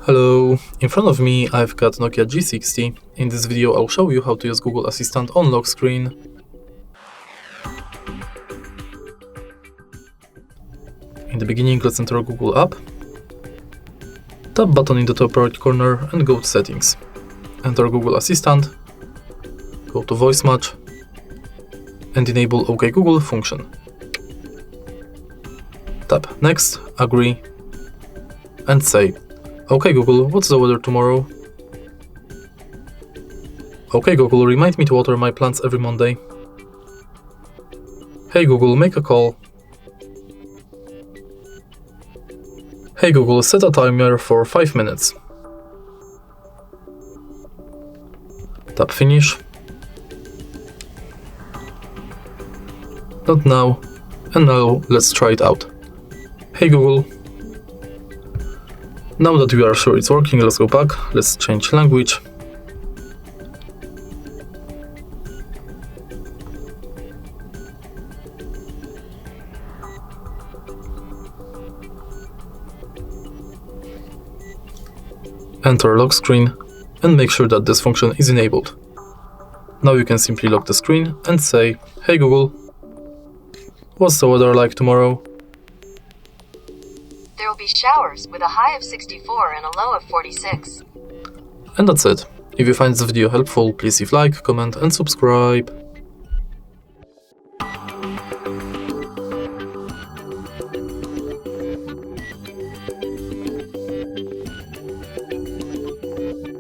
Hello, in front of me I've got NOKIA G60. In this video I'll show you how to use Google Assistant on lock screen. In the beginning, let's enter a Google app. Tap button in the top right corner and go to Settings. Enter Google Assistant, go to Voice Match and enable OK Google function. Tap Next, Agree and say, OK Google, what's the weather tomorrow? OK Google, remind me to water my plants every Monday. Hey Google, make a call. Hey Google, set a timer for 5 minutes. Tap Finish. Not now. And now let's try it out. Hey Google. Now that we are sure it's working, let's go back. Let's change language. Enter lock screen and make sure that this function is enabled. Now you can simply lock the screen and say, hey Google, what's the weather like tomorrow? There will be showers with a high of 64 and a low of 46. And that's it. If you find this video helpful, please leave like, comment and subscribe.